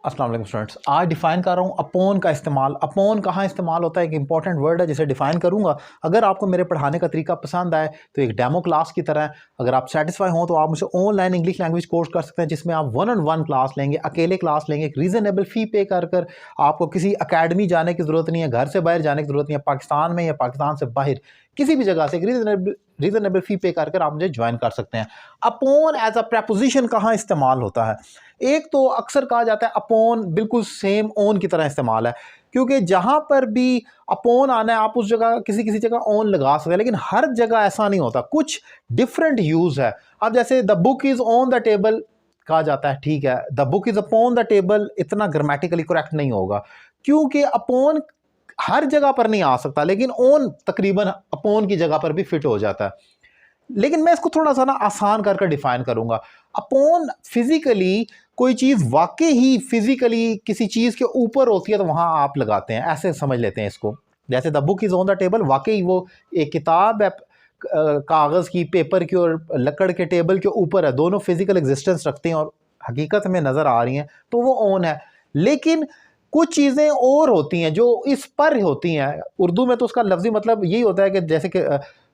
अस्सलाम वालेकुम स्टूडेंट्स, आज डिफ़ाइन कर रहा हूँ अपोन का इस्तेमाल। अपोन कहाँ इस्तेमाल होता है, एक इंपॉर्टेंट वर्ड है जिसे डिफ़ाइन करूँगा। अगर आपको मेरे पढ़ाने का तरीका पसंद आए तो एक डेमो क्लास की तरह अगर आप सेटिस्फाई हों तो आप मुझसे ऑनलाइन इंग्लिश लैंग्वेज कोर्स कर सकते हैं, जिसमें आप 1-on-1 क्लास लेंगे, अकेले क्लास लेंगे, एक रीज़नेबल फ़ी पे कर आपको किसी अकेडमी जाने की ज़रूरत नहीं है, घर से बाहर जाने की ज़रूरत नहीं है। पाकिस्तान में या पाकिस्तान से बाहर किसी भी जगह से एक रीजनेबल फ़ी पे कर आप मुझे ज्वाइन कर सकते हैं। अपोन एज अ प्रपोजिशन कहाँ इस्तेमाल होता है? एक तो अक्सर कहा जाता है अपोन बिल्कुल सेम ओन की तरह इस्तेमाल है, क्योंकि जहाँ पर भी अपोन आना है आप उस जगह किसी जगह ओन लगा सकते हैं, लेकिन हर जगह ऐसा नहीं होता, कुछ डिफरेंट यूज़ है। अब जैसे the book is on the table कहा जाता है, ठीक है, the book is upon the table इतना ग्रामेटिकली करेक्ट नहीं होगा, क्योंकि अपोन हर जगह पर नहीं आ सकता, लेकिन ओन तकरीबन अपोन की जगह पर भी फिट हो जाता है। लेकिन मैं इसको थोड़ा सा ना आसान करके डिफाइन करूंगा। अपोन फिजिकली कोई चीज वाकई ही फिजिकली किसी चीज के ऊपर होती है तो वहां आप लगाते हैं, ऐसे समझ लेते हैं इसको। जैसे the book is on the table, वाकई वो एक किताब है कागज की, पेपर की और लकड़ के टेबल के ऊपर है, दोनों फिजिकल एग्जिस्टेंस रखते हैं और हकीकत में नजर आ रही हैं, तो वो ऑन है। लेकिन कुछ चीज़ें और होती हैं जो इस पर होती हैं। उर्दू में तो उसका लफ्ज़ी मतलब यही होता है कि जैसे कि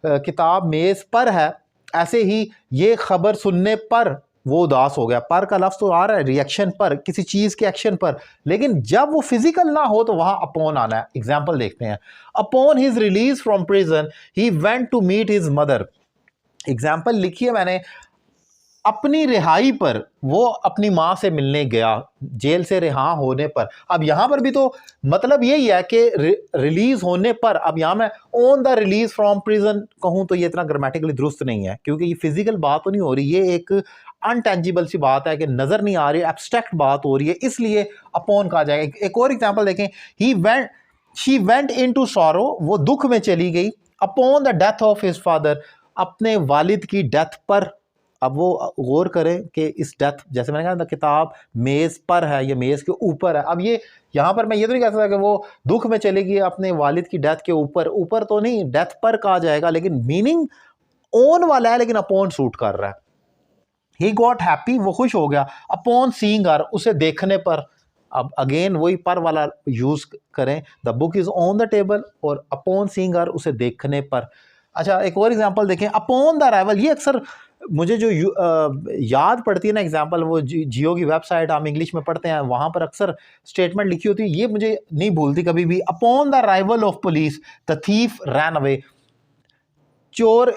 किताब मेज़ पर है, ऐसे ही ये खबर सुनने पर वो उदास हो गया। पर का लफ्ज़ तो आ रहा है रिएक्शन पर, किसी चीज़ के एक्शन पर, लेकिन जब वो फिजिकल ना हो तो वहाँ अपॉन आना है। एग्जाम्पल देखते हैं। Upon his release from prison he went to meet his mother. Example लिखी है मैंने, अपनी रिहाई पर वो अपनी माँ से मिलने गया, जेल से रिहा होने पर। अब यहाँ पर भी तो मतलब यही है कि रिलीज होने पर। अब यहाँ मैं on the release from prison कहूँ तो ये इतना ग्रामेटिकली दुरुस्त नहीं है, क्योंकि ये फिजिकल बात तो नहीं हो रही, ये एक अनटेंजिबल सी बात है कि नजर नहीं आ रही, एब्स्ट्रैक्ट बात हो रही है, इसलिए अपॉन कहा जाएगा। एक और एग्जाम्पल देखें, she went into sorrow, वो दुख में चली गई, upon the death of his father, अपने वालिद की डेथ पर। अब वो गौर करें कि इस डेथ, जैसे मैंने कहा था किताब मेज़ पर है या मेज़ के ऊपर है। अब ये यहाँ पर मैं ये तो नहीं कह सकता कि वो दुख में चलेगी अपने वालिद की डेथ के ऊपर, ऊपर तो नहीं, डेथ पर कहा जाएगा, लेकिन मीनिंग ओन वाला है, लेकिन अपॉन सूट कर रहा है। ही गॉट हैप्पी, वो खुश हो गया, अपॉन सीइंग हर, उसे देखने पर। अब अगेन वही पर वाला यूज करें, the book is on the table और अपॉन सीइंग हर, उसे देखने पर। अच्छा, एक और एग्जांपल देखें, अपॉन द अराइवल। ये अक्सर मुझे जो याद पड़ती है ना एग्जांपल, वो जियो की वेबसाइट हम इंग्लिश में पढ़ते हैं, वहाँ पर अक्सर स्टेटमेंट लिखी होती है, ये मुझे नहीं भूलती कभी भी। Upon the arrival of police the thief ran away, चोर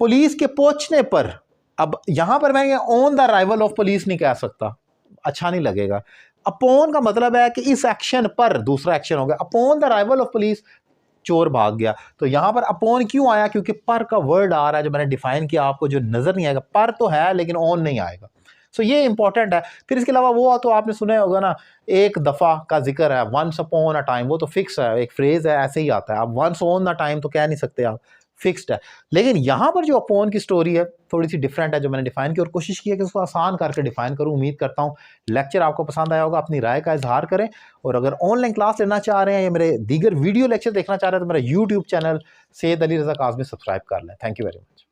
पुलिस के पहुंचने पर। अब यहां पर मैं on the arrival of police नहीं कह सकता, अच्छा नहीं लगेगा। अपॉन का मतलब है कि इस एक्शन पर दूसरा एक्शन हो गया। Upon the arrival of police चोर भाग गया, तो यहां पर अपॉन क्यों आया? क्योंकि पर का वर्ड आ रहा है जो मैंने डिफाइन किया आपको, जो नजर नहीं आएगा। पर तो है लेकिन ऑन नहीं आएगा, सो ये इंपॉर्टेंट है। फिर इसके अलावा वो तो आपने सुना होगा ना, एक दफा का जिक्र है, वंस अपॉन अ टाइम, वो तो फिक्स है, एक फ्रेज है, ऐसे ही आता है। आप वंस ऑन द टाइम तो कह नहीं सकते, आप फिक्स्ड है। लेकिन यहां पर जो अपॉन की स्टोरी है थोड़ी सी डिफरेंट है, जो मैंने डिफाइन की और कोशिश की है कि उसको आसान करके डिफाइन करूं। उम्मीद करता हूं लेक्चर आपको पसंद आया होगा। अपनी राय का इजहार करें, और अगर ऑनलाइन क्लास लेना चाह रहे हैं या मेरे दीगर वीडियो लेक्चर देखना चाह रहे हैं तो मेरा YouTube channel Syed Ali Raza Kazmi subscribe कर लें। Thank you very much.